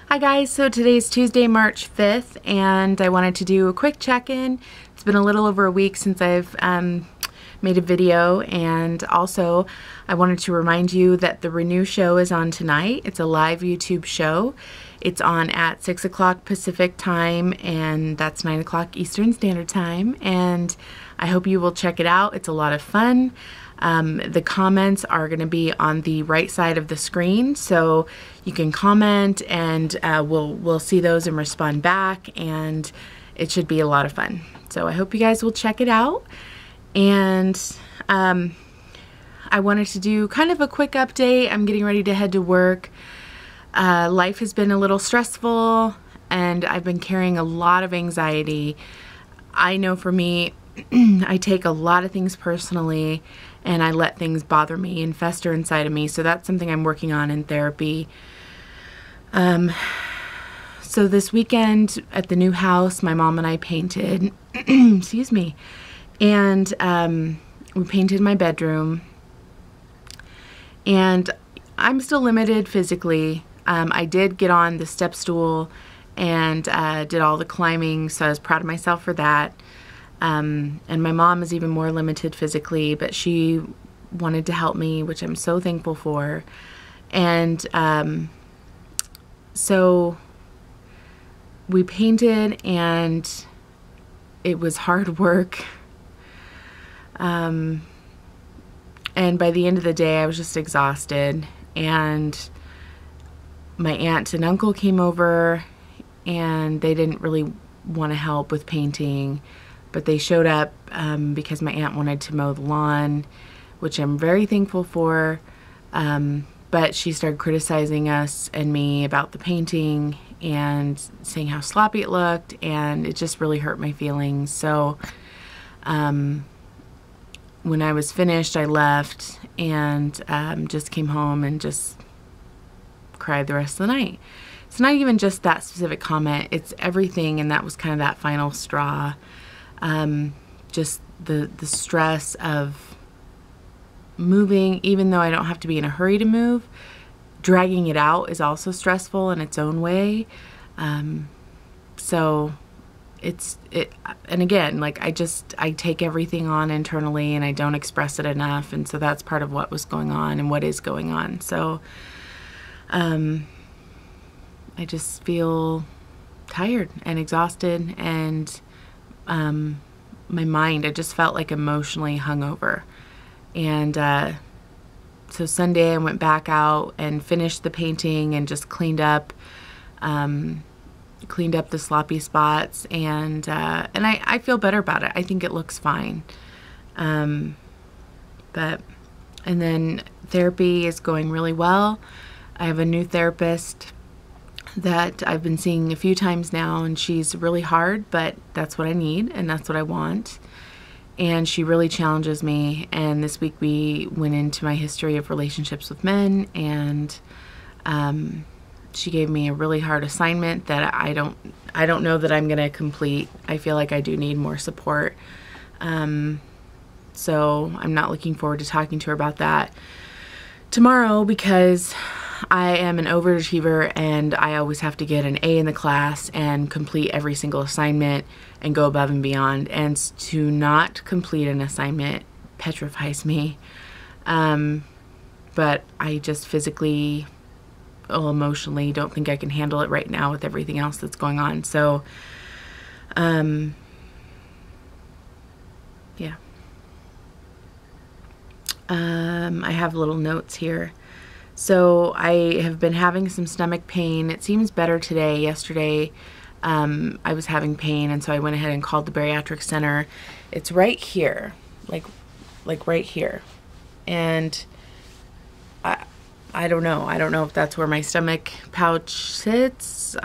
Hi guys, so today's Tuesday, March 5th, and I wanted to do a quick check-in. It's been a little over a week since I've made a video, and also I wanted to remind you that the Renew show is on tonight. It's a live YouTube show. It's on at 6 o'clock Pacific time, and that's 9 o'clock Eastern Standard Time, and I hope you will check it out. It's a lot of fun. The comments are going to be on the right side of the screen, so you can comment and we'll see those and respond back, and it should be a lot of fun. So I hope you guys will check it out. And I wanted to do kind of a quick update. I'm getting ready to head to work. Life has been a little stressful, and I've been carrying a lot of anxiety. I know for me, I take a lot of things personally, and I let things bother me and fester inside of me. So that's something I'm working on in therapy. So this weekend at the new house, my mom and I painted, excuse me, and we painted my bedroom. And I'm still limited physically. I did get on the step stool and did all the climbing, so I was proud of myself for that. And my mom is even more limited physically, but she wanted to help me, which I'm so thankful for. And so we painted, and it was hard work. And by the end of the day, I was just exhausted. And my aunt and uncle came over, and they didn't really want to help with painting. But they showed up because my aunt wanted to mow the lawn, which I'm very thankful for. But she started criticizing us and me about the painting and saying how sloppy it looked, and it just really hurt my feelings. So when I was finished, I left and just came home and just cried the rest of the night. It's not even just that specific comment, it's everything, and that was kind of that final straw. Just the stress of moving, even though I don't have to be in a hurry to move. Dragging it out is also stressful in its own way. So and again, like I take everything on internally, and I don't express it enough, and so that's part of what was going on and what is going on. So I just feel tired and exhausted, and my mind, I just felt like emotionally hungover. And so Sunday I went back out and finished the painting and just cleaned up the sloppy spots, and I feel better about it. I think it looks fine. And then therapy is going really well. I have a new therapist that I've been seeing a few times now, and she's really hard, but that's what I need and that's what I want. And she really challenges me. And this week we went into my history of relationships with men, and she gave me a really hard assignment that I don't know that I'm gonna complete. I feel like I do need more support. So I'm not looking forward to talking to her about that tomorrow, because I am an overachiever, and I always have to get an A in the class and complete every single assignment and go above and beyond. And to not complete an assignment petrifies me. But I just physically or emotionally don't think I can handle it right now with everything else that's going on. So, yeah. I have little notes here. So I have been having some stomach pain. It seems better today. Yesterday I was having pain, and so I went ahead and called the bariatric center. It's right here, like right here. And I don't know. I don't know if that's where my stomach pouch sits.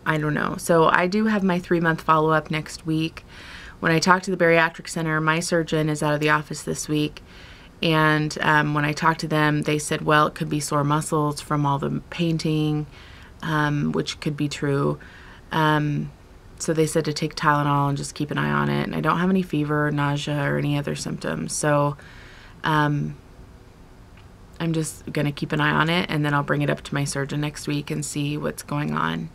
I don't know. So I do have my 3-month follow-up next week. When I talked to the bariatric center, my surgeon is out of the office this week. And when I talked to them, they said, well, it could be sore muscles from all the painting, which could be true. So they said to take Tylenol and just keep an eye on it. And I don't have any fever or nausea or any other symptoms. So I'm just gonna keep an eye on it, and then I'll bring it up to my surgeon next week and see what's going on.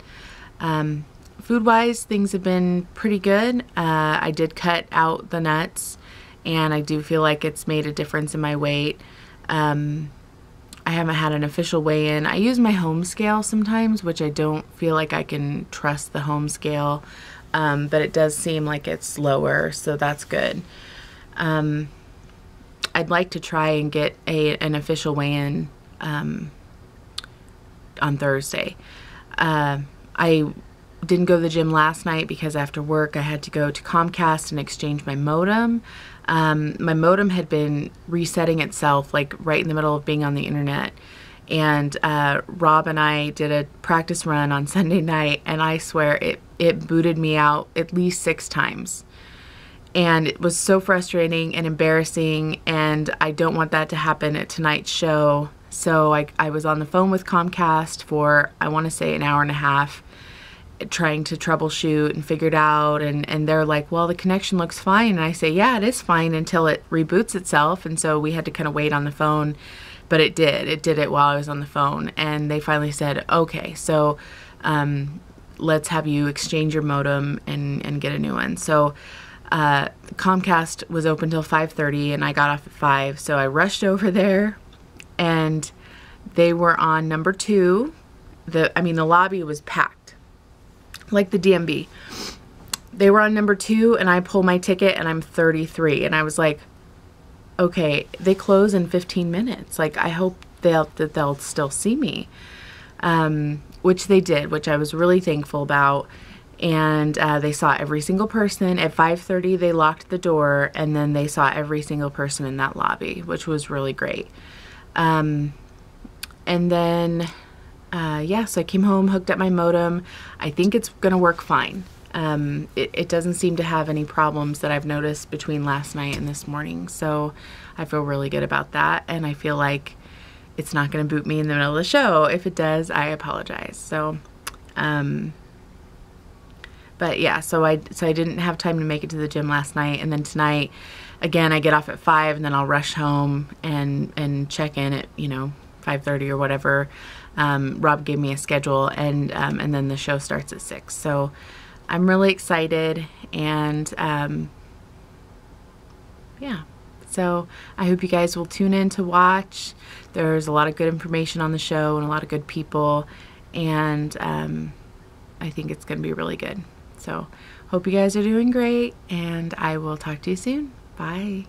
Food-wise, things have been pretty good. I did cut out the nuts, and I do feel like it's made a difference in my weight. I haven't had an official weigh-in. I use my home scale sometimes, which I don't feel like I can trust the home scale, but it does seem like it's lower, so that's good. I'd like to try and get an official weigh-in on Thursday. I didn't go to the gym last night because after work I had to go to Comcast and exchange my modem. My modem had been resetting itself like right in the middle of being on the internet, and Rob and I did a practice run on Sunday night, and I swear it booted me out at least 6 times. And it was so frustrating and embarrassing, and I don't want that to happen at tonight's show. So I was on the phone with Comcast for, I want to say, an hour and a half, trying to troubleshoot and figure it out, and they're like, well, the connection looks fine. And I say, yeah, it is fine until it reboots itself. And so we had to kind of wait on the phone, but it did it while I was on the phone, and they finally said, okay, so let's have you exchange your modem and get a new one. So Comcast was open till 5:30, and I got off at 5, so I rushed over there, and they were on number 2. The lobby was packed, like the DMV. They were on number 2, and I pull my ticket, and I'm 33, and I was like, okay, they close in 15 minutes. Like, I hope they'll still see me, which they did, which I was really thankful about. And they saw every single person. At 5:30, they locked the door, and then they saw every single person in that lobby, which was really great. And then, yeah, so I came home, hooked up my modem. I think it's going to work fine. It doesn't seem to have any problems that I've noticed between last night and this morning, so I feel really good about that, and I feel like it's not going to boot me in the middle of the show. If it does, I apologize. So, but yeah, so I didn't have time to make it to the gym last night, and then tonight, again, I get off at 5, and then I'll rush home and check in at 5:30 or whatever. Rob gave me a schedule, and then the show starts at 6. So I'm really excited, and yeah. So I hope you guys will tune in to watch. There's a lot of good information on the show and a lot of good people, and I think it's going to be really good. So hope you guys are doing great, and I will talk to you soon. Bye.